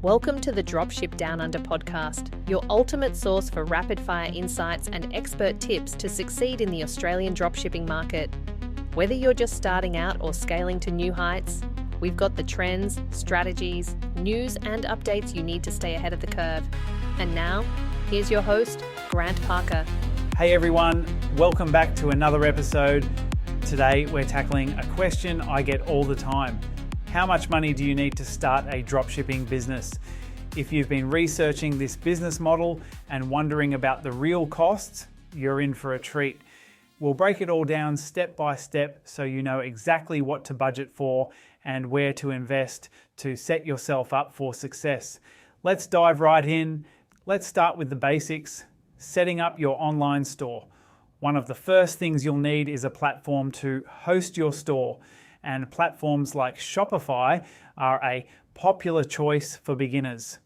Welcome to the Dropship Downunder podcast, your ultimate source for rapid-fire insights and expert tips to succeed in the Australian dropshipping market. Whether you're just starting out or scaling to new heights, we've got the trends, strategies, news and updates you need to stay ahead of the curve. And now, here's your host, Grant Parker. Hey everyone, welcome back to another episode. Today we're tackling a question I get all the time. How much money do you need to start a dropshipping business? If you've been researching this business model and wondering about the real costs, you're in for a treat. We'll break it all down step by step so you know exactly what to budget for and where to invest to set yourself up for success. Let's dive right in. Let's start with the basics, setting up your online store. One of the first things you'll need is a platform to host your store. And platforms like Shopify are a popular choice for beginners.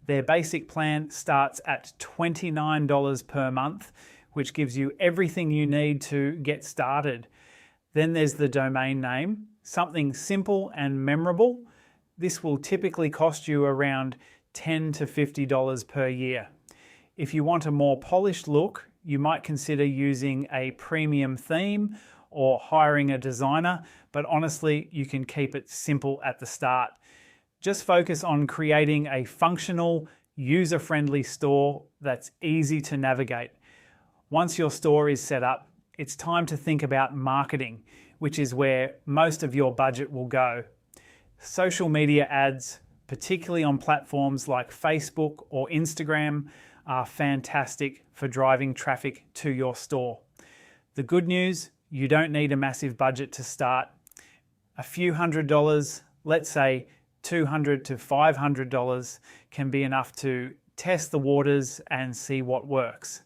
Their basic plan starts at $29 per month, which gives you everything you need to get started. Then there's the domain name, something simple and memorable. This will typically cost you around $10 to $50 per year. If you want a more polished look, you might consider using a premium theme or hiring a designer, but honestly, you can keep it simple at the start. Just focus on creating a functional, user-friendly store that's easy to navigate. Once your store is set up, it's time to think about marketing, which is where most of your budget will go. Social media ads, particularly on platforms like Facebook or Instagram, are fantastic for driving traffic to your store. The good news, you don't need a massive budget to start. A few $100s, let's say $200 to $500, can be enough to test the waters and see what works.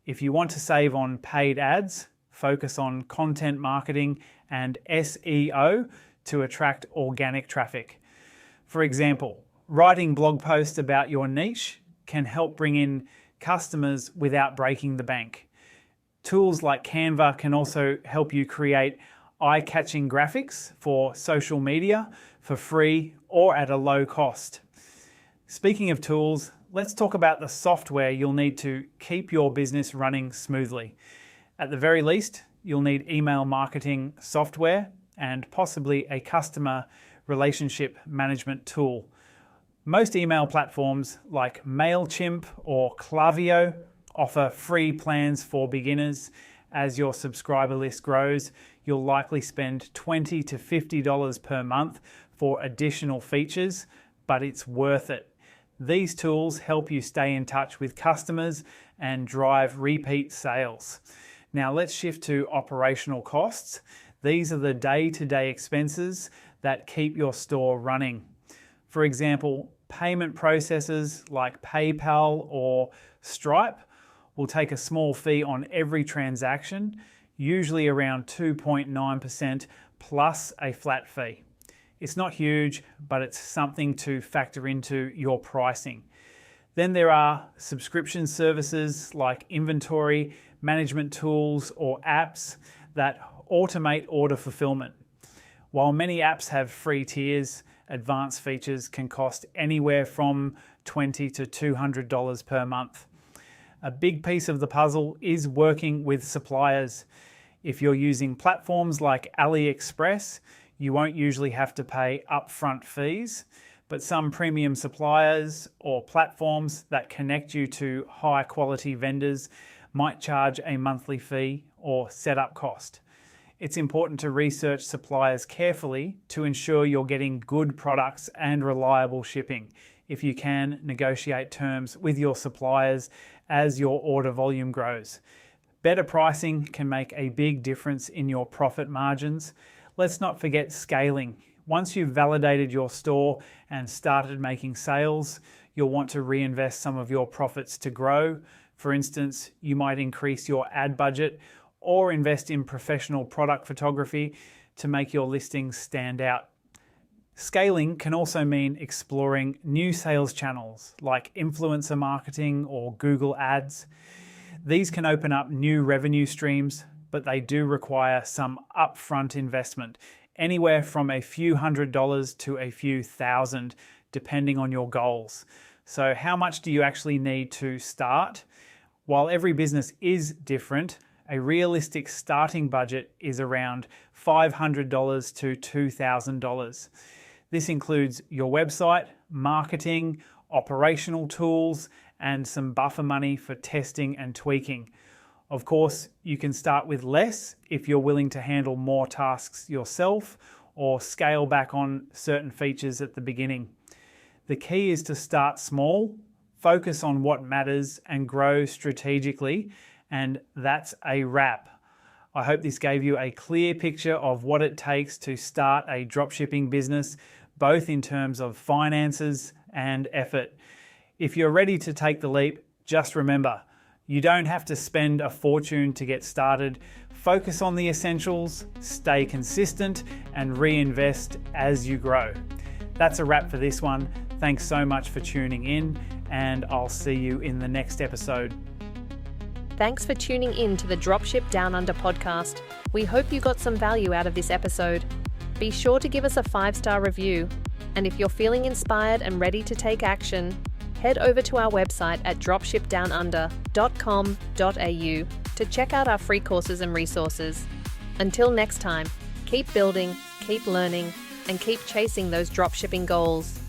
If you want to save on paid ads, focus on content marketing and SEO to attract organic traffic. For example, writing blog posts about your niche can help bring in customers without breaking the bank. Tools like Canva can also help you create eye-catching graphics for social media for free or at a low cost. Speaking of tools, let's talk about the software you'll need to keep your business running smoothly. At the very least, you'll need email marketing software and possibly a customer relationship management tool. Most email platforms like MailChimp or Klaviyo offer free plans for beginners. As your subscriber list grows, you'll likely spend $20 to $50 per month for additional features, but it's worth it. These tools help you stay in touch with customers and drive repeat sales. Now let's shift to operational costs. These are the day-to-day expenses that keep your store running. For example, payment processors like PayPal or Stripe will take a small fee on every transaction, usually around 2.9% plus a flat fee. It's not huge, but it's something to factor into your pricing. Then there are subscription services like inventory management tools or apps that automate order fulfillment. While many apps have free tiers, advanced features can cost anywhere from $20 to $200 per month. A big piece of the puzzle is working with suppliers. If you're using platforms like AliExpress, you won't usually have to pay upfront fees, but some premium suppliers or platforms that connect you to high quality vendors might charge a monthly fee or setup cost. It's important to research suppliers carefully to ensure you're getting good products and reliable shipping. If you can, negotiate terms with your suppliers as your order volume grows. Better pricing can make a big difference in your profit margins. Let's not forget scaling. Once you've validated your store and started making sales, you'll want to reinvest some of your profits to grow. For instance, you might increase your ad budget or invest in professional product photography to make your listings stand out. Scaling can also mean exploring new sales channels like influencer marketing or Google Ads. These can open up new revenue streams, but they do require some upfront investment, anywhere from a few $100s to a few thousand, depending on your goals. So how much do you actually need to start? While every business is different, a realistic starting budget is around $500 to $2,000. This includes your website, marketing, operational tools, and some buffer money for testing and tweaking. Of course, you can start with less if you're willing to handle more tasks yourself or scale back on certain features at the beginning. The key is to start small, focus on what matters, and grow strategically, and that's a wrap. I hope this gave you a clear picture of what it takes to start a dropshipping business, both in terms of finances and effort. If you're ready to take the leap, just remember, you don't have to spend a fortune to get started. Focus on the essentials, stay consistent, and reinvest as you grow. That's a wrap for this one. Thanks so much for tuning in, and I'll see you in the next episode. Thanks for tuning in to the Dropship Downunder podcast. We hope you got some value out of this episode. Be sure to give us a 5-star review. And if you're feeling inspired and ready to take action, head over to our website at dropshipdownunder.com.au to check out our free courses and resources. Until next time, keep building, keep learning, and keep chasing those dropshipping goals.